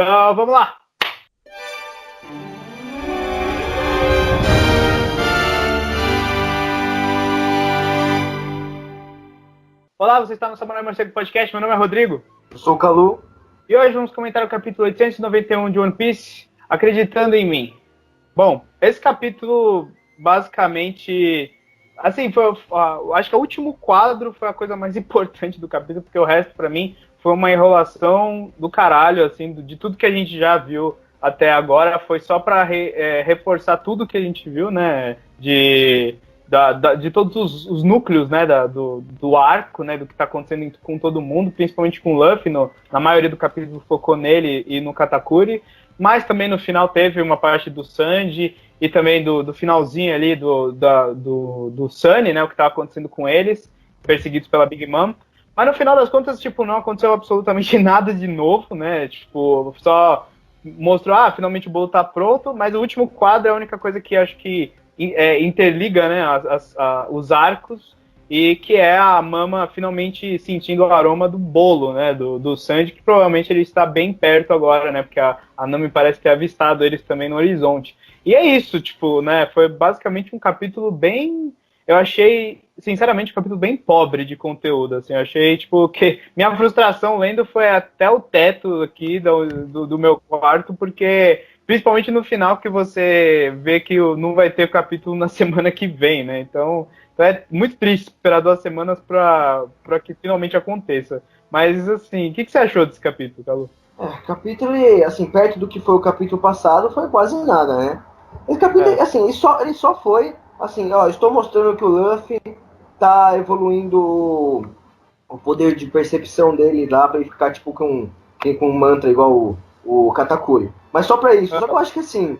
Então, vamos lá. Olá, você está no Samurai Morcego Podcast, meu nome é Rodrigo. Eu sou o Calu. E hoje vamos comentar o capítulo 891 de One Piece, Acreditando em Mim. Bom, esse capítulo, basicamente, assim, acho que o último quadro foi a coisa mais importante do capítulo, porque o resto, pra mim, foi uma enrolação do caralho, assim, de tudo que a gente já viu até agora, foi só pra reforçar tudo que a gente viu, né, de todos os núcleos, né, do arco, né, do que tá acontecendo com todo mundo, principalmente com o Luffy, na maioria do capítulo focou nele e no Katakuri, mas também no final teve uma parte do Sanji e também do finalzinho ali do Sunny, né, o que estava acontecendo com eles, perseguidos pela Big Mom. Mas no final das contas, tipo, não aconteceu absolutamente nada de novo, né, tipo, só mostrou, finalmente o bolo tá pronto, mas o último quadro é a única coisa que acho que interliga, né, os arcos, e que é a Mama finalmente sentindo o aroma do bolo, né, do Sanji, que provavelmente ele está bem perto agora, né, porque a Nami parece ter avistado eles também no horizonte. E é isso, tipo, né, foi basicamente um capítulo bem... Eu achei, sinceramente, um capítulo bem pobre de conteúdo, assim, eu achei, tipo, que minha frustração lendo foi até o teto aqui do meu quarto, porque... Principalmente no final, que você vê que não vai ter o capítulo na semana que vem, né? Então é muito triste esperar 2 semanas para que finalmente aconteça. Mas, assim, o que você achou desse capítulo, Calu? Capítulo, assim, perto do que foi o capítulo passado, foi quase nada, né? Esse capítulo, assim, ele só foi, assim, ó, estou mostrando que o Luffy tá evoluindo o poder de percepção dele lá pra ele ficar, tipo, com um mantra igual o Katakuri. Mas só pra isso. Só que eu acho que, assim,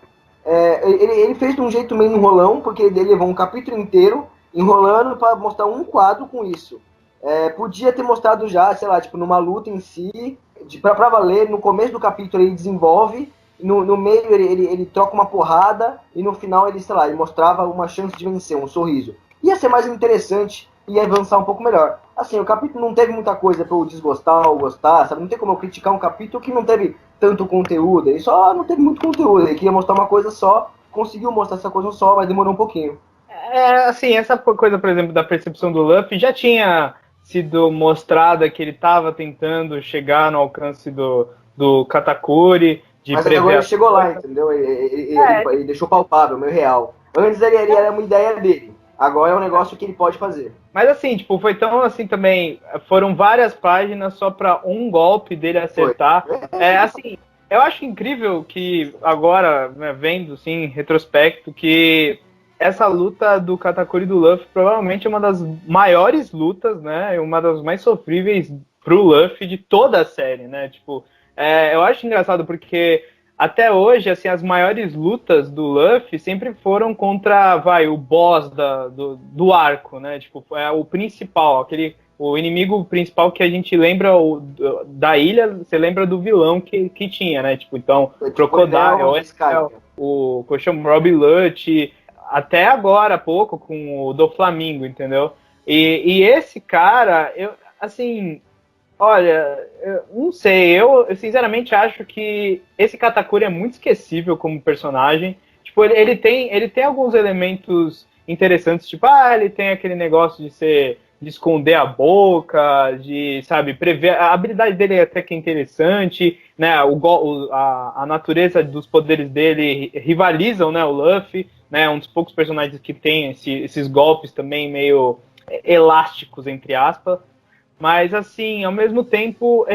ele fez de um jeito meio enrolão, porque ele levou um capítulo inteiro enrolando para mostrar um quadro com isso. Podia ter mostrado já, sei lá, tipo, numa luta em si, pra valer, no começo do capítulo ele desenvolve, no meio ele troca uma porrada, e no final ele, sei lá, ele mostrava uma chance de vencer, um sorriso. Ia ser mais interessante, ia avançar um pouco melhor. Assim, o capítulo não teve muita coisa pra eu desgostar ou gostar, sabe? Não tem como eu criticar um capítulo que não teve tanto conteúdo, ele só não teve muito conteúdo, ele queria mostrar uma coisa só, conseguiu mostrar essa coisa só, mas demorou um pouquinho. Assim, essa coisa, por exemplo, da percepção do Luffy já tinha sido mostrada, que ele estava tentando chegar no alcance do Katakuri, de mas prever. Agora ele chegou lá, entendeu? Ele deixou palpável, meio real. Antes ele era uma ideia dele, agora é um negócio que ele pode fazer. Mas assim, tipo, foi tão assim também, foram várias páginas só para um golpe dele acertar. Assim, eu acho incrível que agora, né, vendo assim, em retrospecto, que essa luta do Katakuri e do Luffy provavelmente é uma das maiores lutas, né, uma das mais sofríveis pro Luffy de toda a série, né, tipo, eu acho engraçado porque até hoje, assim, as maiores lutas do Luffy sempre foram contra, o boss do arco, né? Tipo, é o principal, o inimigo principal que a gente lembra da ilha, você lembra do vilão que tinha, né? Tipo, então, Crocodile, o Colchão Robbie Lute, até agora há pouco com o do Flamingo, entendeu? E esse cara, assim, olha, eu não sei, eu sinceramente acho que esse Katakuri é muito esquecível como personagem. Tipo, ele tem alguns elementos interessantes, tipo, ele tem aquele negócio de esconder a boca, de, sabe, prever. A habilidade dele é até que interessante, né? A natureza dos poderes dele rivalizam, né, o Luffy, né? Um dos poucos personagens que tem esses golpes também meio elásticos, entre aspas. Mas, assim, ao mesmo tempo,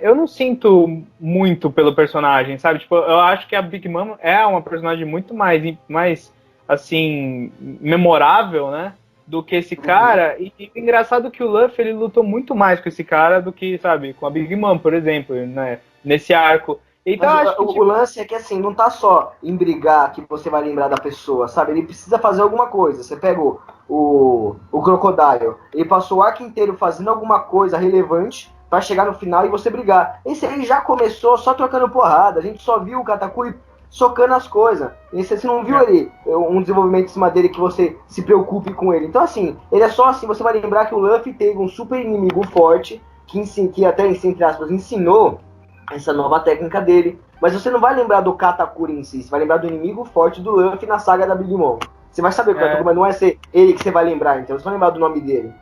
eu não sinto muito pelo personagem, sabe? Tipo, eu acho que a Big Mom é uma personagem muito mais assim, memorável, né? Do que esse cara. E engraçado que o Luffy, ele lutou muito mais com esse cara do que, sabe, com a Big Mom, por exemplo, né? Nesse arco. Então, Mas acho que, o lance é que, assim, não tá só em brigar que você vai lembrar da pessoa, sabe? Ele precisa fazer alguma coisa. Você pega o Crocodile, ele passou o arco inteiro fazendo alguma coisa relevante pra chegar no final e você brigar. Esse aí já começou só trocando porrada. A gente só viu o Katakuri socando as coisas. Você não viu ele, um desenvolvimento em cima dele que você se preocupe com ele. Então, assim, ele é só assim. Você vai lembrar que o Luffy teve um super inimigo forte que até, entre aspas, ensinou essa nova técnica dele. Mas você não vai lembrar do Katakuri em si, você vai lembrar do inimigo forte do Luffy na saga da Big Mom. Você vai saber o Katakuri, mas não é ser ele que você vai lembrar, então você vai lembrar do nome dele.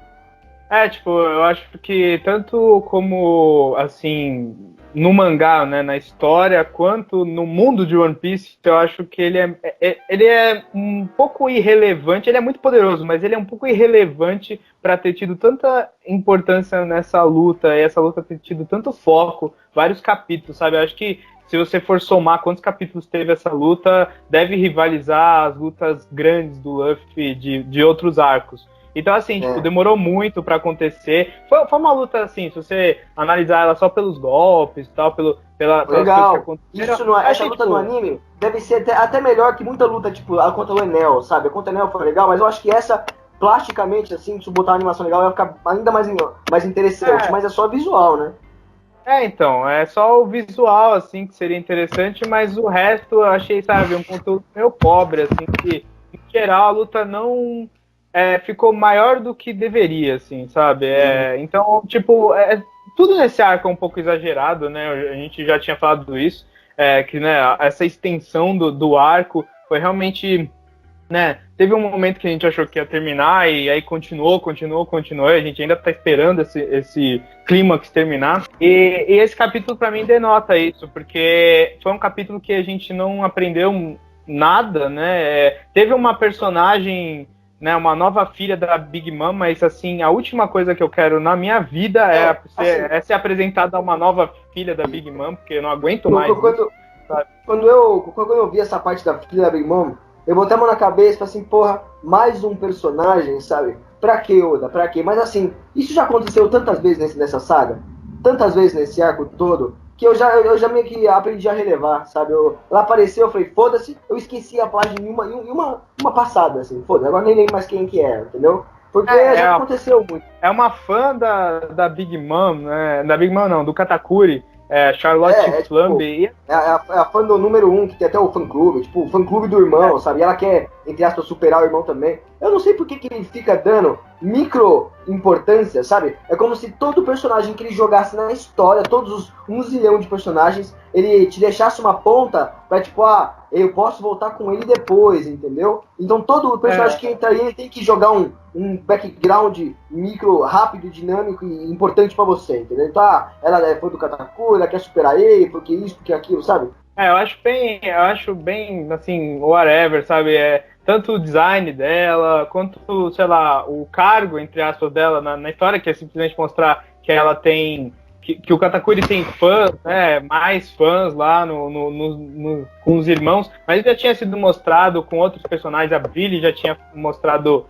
Tipo, eu acho que tanto como, assim, no mangá, né, na história, quanto no mundo de One Piece, eu acho que ele é um pouco irrelevante, ele é muito poderoso, mas ele é um pouco irrelevante para ter tido tanta importância nessa luta, e essa luta ter tido tanto foco, vários capítulos, sabe? Eu acho que se você for somar quantos capítulos teve essa luta, deve rivalizar as lutas grandes do Luffy de outros arcos. Então, assim, tipo, demorou muito pra acontecer. Foi uma luta, assim, se você analisar ela só pelos golpes e tal, pelas coisas que aconteceram. Isso não, essa luta no anime deve ser até melhor que muita luta, tipo, a contra o Enel, sabe? A contra o Enel foi legal, mas eu acho que essa, plasticamente, assim, se botar uma animação legal, vai ficar ainda mais interessante, mas é só visual, né? Então, é só o visual, assim, que seria interessante, mas o resto eu achei, sabe, um conteúdo meio pobre, assim, que, em geral, a luta não... ficou maior do que deveria, assim, sabe? Então, tipo, tudo nesse arco é um pouco exagerado, né? A gente já tinha falado isso, que, né, essa extensão do arco foi realmente, né? Teve um momento que a gente achou que ia terminar e aí continuou, e a gente ainda tá esperando esse clímax terminar. E esse capítulo, para mim, denota isso, porque foi um capítulo que a gente não aprendeu nada, né? Teve uma personagem, né, uma nova filha da Big Mom, mas assim, a última coisa que eu quero na minha vida é ser apresentada a uma nova filha da Big Mom, porque eu não aguento mais isso, sabe? Quando eu vi essa parte da filha da Big Mom, eu botei a mão na cabeça e falei assim, porra, mais um personagem, sabe? Pra que, Oda? Pra quê? Mas assim, isso já aconteceu tantas vezes nessa saga, tantas vezes nesse arco todo, que eu já meio que aprendi a relevar, sabe? Ela apareceu, eu falei, foda-se, eu esqueci a página em uma passada, assim, foda-se, agora nem lembro mais quem que era, entendeu? Porque já aconteceu muito. É uma fã da Big Mom, né? Da Big Mom não, do Katakuri, Charlotte Flamby. Tipo, é a fã do número 1, que tem até o fã-clube, tipo, o fã-clube do irmão, sabe? E ela quer, entre aspas, superar o irmão também. Eu não sei por que ele fica dando micro importância, sabe? É como se todo personagem que ele jogasse na história, todos os 1 zilhão de personagens, ele te deixasse uma ponta pra, tipo, eu posso voltar com ele depois, entendeu? Então todo personagem que entra aí, ele tem que jogar um background micro, rápido, dinâmico e importante pra você, entendeu? Então, ela é fã do Katakuri, ela quer superar ele, porque isso, porque aquilo, sabe? Eu acho bem, assim, whatever, sabe? Tanto o design dela, quanto, sei lá, o cargo, entre aspas, dela na história, que é simplesmente mostrar que ela tem... Que o Katakuri tem fãs, né? Mais fãs lá com os irmãos, mas já tinha sido mostrado com outros personagens, a Billy já tinha mostrado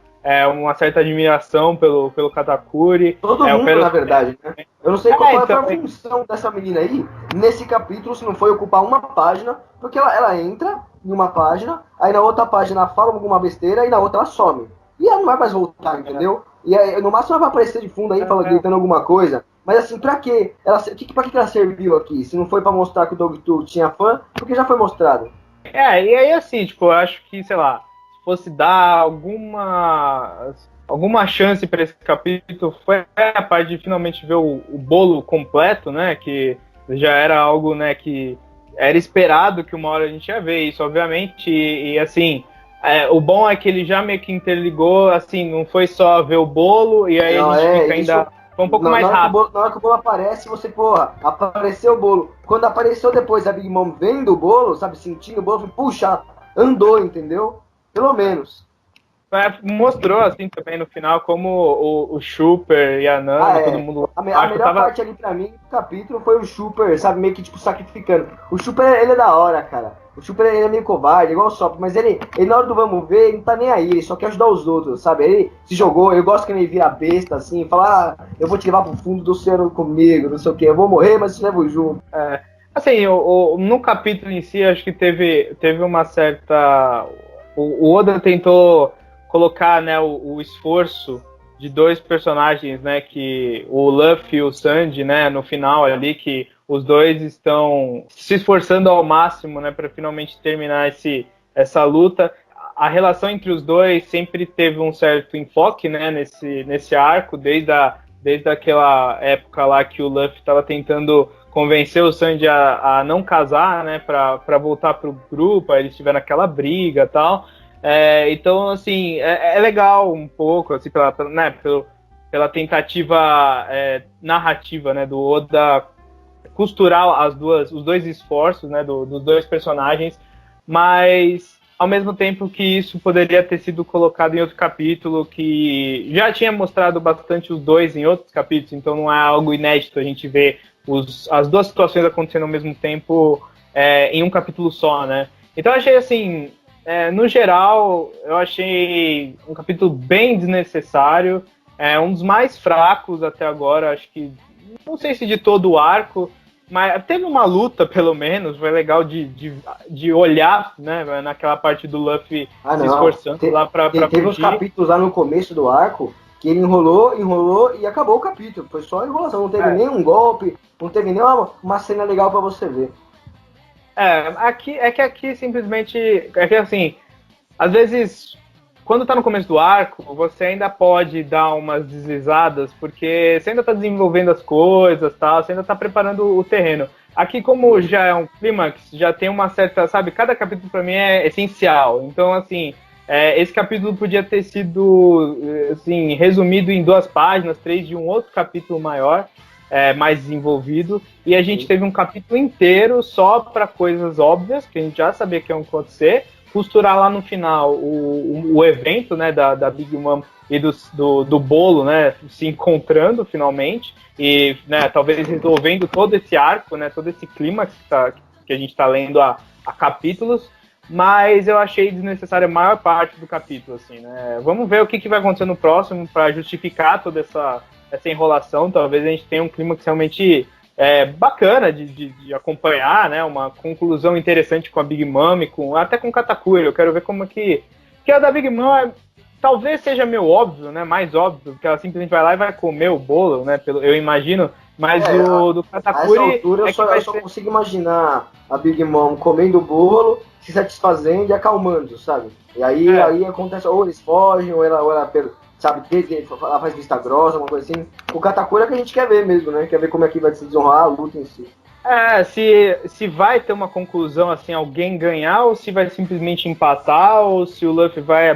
uma certa admiração pelo Katakuri. Todo mundo, na verdade, né? Eu não sei qual foi a função dessa menina aí, nesse capítulo, se não foi ocupar uma página, porque ela entra em uma página, aí na outra página fala alguma besteira, e na outra ela some. E ela não vai mais voltar, entendeu? E aí, no máximo ela vai aparecer de fundo aí, gritando alguma coisa. Mas assim, pra quê? Pra que ela serviu aqui? Se não foi pra mostrar que o Dog2 tinha fã, porque já foi mostrado. E aí assim, tipo, eu acho que, sei lá, se fosse dar alguma chance para esse capítulo, foi a parte de finalmente ver o bolo completo, né? Que já era algo, né, que era esperado que uma hora a gente ia ver isso, obviamente, e assim, o bom é que ele já meio que interligou, assim, não foi só ver o bolo, e aí a gente fica ainda... Foi um pouco mais rápido. Na hora que o bolo aparece, você, apareceu o bolo. Quando apareceu depois a Big Mom vendo o bolo, sabe, sentindo o bolo, puxa, andou, entendeu? Pelo menos. Mostrou, assim, também no final, como o Super e a Nana, todo mundo... A melhor parte ali pra mim do capítulo foi o Super, sabe, meio que, tipo, sacrificando. O Super, ele é da hora, cara. O Super, ele é meio covarde, igual o Sop, mas ele na hora do vamos ver, ele não tá nem aí, ele só quer ajudar os outros, sabe? Ele se jogou, eu gosto que ele vira besta, assim, fala, eu vou te levar pro fundo do oceano comigo, não sei o que, eu vou morrer, mas te levo junto. Assim, no capítulo em si, acho que teve uma certa... O Oda tentou colocar, né, o esforço de dois personagens, né, que o Luffy e o Sanji, né, no final ali, que os dois estão se esforçando ao máximo, né, para finalmente terminar essa luta. A relação entre os dois sempre teve um certo enfoque, né, nesse arco, desde desde aquela época lá que o Luffy estava tentando convencer o Sanji a não casar, né, para voltar pro grupo, aí eles tiveram aquela briga e tal. Então, assim, é legal um pouco, assim, pela tentativa narrativa, né, do Oda costurar os dois esforços, né, dos dois personagens, mas ao mesmo tempo que isso poderia ter sido colocado em outro capítulo, que já tinha mostrado bastante os dois em outros capítulos, então não é algo inédito a gente ver as duas situações acontecendo ao mesmo tempo em um capítulo só, né? Então eu achei assim, no geral, eu achei um capítulo bem desnecessário, um dos mais fracos até agora, acho que, não sei se de todo o arco, mas teve uma luta, pelo menos, foi legal de olhar, né, naquela parte do Luffy se esforçando lá pra teve uns capítulos lá no começo do arco que ele enrolou e acabou o capítulo. Foi só enrolação, não teve nem um golpe, não teve nem uma cena legal pra você ver. Aqui simplesmente, assim, às vezes, quando tá no começo do arco, você ainda pode dar umas deslizadas, porque você ainda tá desenvolvendo as coisas, tal, você ainda tá preparando o terreno. Aqui, como já é um clímax, já tem uma certa, sabe, cada capítulo pra mim é essencial. Então, assim, esse capítulo podia ter sido, assim, resumido em 2 páginas, 3 de um outro capítulo maior, mais desenvolvido, e a gente teve um capítulo inteiro só para coisas óbvias, que a gente já sabia que iam acontecer, costurar lá no final o evento, né, da Big Mom e do bolo, né, se encontrando finalmente, e, né, talvez resolvendo todo esse arco, né, todo esse clímax que a gente está lendo a capítulos, mas eu achei desnecessária a maior parte do capítulo, assim, né. Vamos ver o que vai acontecer no próximo para justificar toda essa enrolação. Talvez a gente tenha um clímax realmente bacana de acompanhar, né? Uma conclusão interessante com a Big Mom, até com o Katakuri. Eu quero ver como que a da Big Mom talvez seja meio óbvio, né? Mais óbvio, porque ela simplesmente vai lá e vai comer o bolo, né? Eu imagino. Mas do Katakuri... A essa altura eu só consigo imaginar a Big Mom comendo o bolo, se satisfazendo e acalmando, sabe? E aí acontece, ou eles fogem, ou ela sabe, ela faz vista grossa, uma coisa assim. O Katakuri é que a gente quer ver mesmo, né? Quer ver como é que vai se desenrolar a luta em si. Se vai ter uma conclusão, assim, alguém ganhar, ou se vai simplesmente empatar, ou se o Luffy vai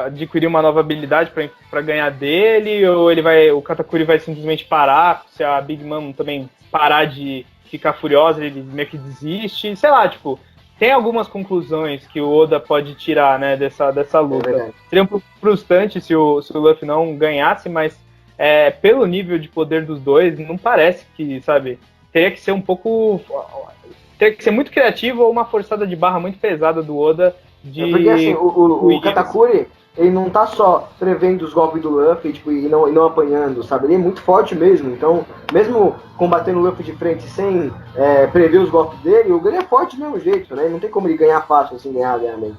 adquirir uma nova habilidade para ganhar dele, ou o Katakuri vai simplesmente parar, se a Big Mom também parar de ficar furiosa, ele meio que desiste, sei lá, tipo, tem algumas conclusões que o Oda pode tirar, né, dessa luta. Seria um pouco frustrante se o Luffy não ganhasse, mas pelo nível de poder dos dois, não parece que, sabe, teria que ser muito criativo ou uma forçada de barra muito pesada do Oda porque assim, o Katakuri, ele não tá só prevendo os golpes do Luffy, tipo, e não apanhando, sabe? Ele é muito forte mesmo, então, mesmo combatendo o Luffy de frente sem prever os golpes dele, o Luffy é forte do mesmo jeito, né? Não tem como ele ganhar fácil, assim, ganhar mesmo.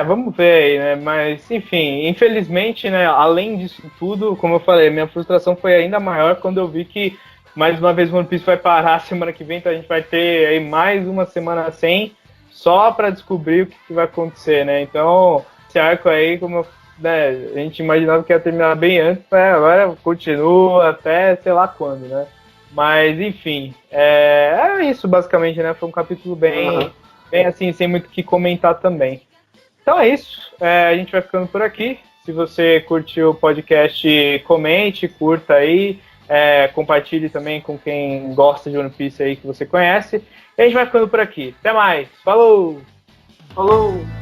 Vamos ver aí, né? Mas, enfim, infelizmente, né, além disso tudo, como eu falei, minha frustração foi ainda maior quando eu vi que mais uma vez o One Piece vai parar semana que vem, então a gente vai ter aí mais uma semana sem, só para descobrir o que vai acontecer, né? Então, esse arco aí, a gente imaginava que ia terminar bem antes, agora continua até sei lá quando, né? Mas, enfim, é isso basicamente, né? Foi um capítulo bem assim, sem muito o que comentar também. Então é isso, a gente vai ficando por aqui. Se você curtiu o podcast, comente, curta aí, compartilhe também com quem gosta de One Piece aí que você conhece. E a gente vai ficando por aqui. Até mais. Falou! Falou!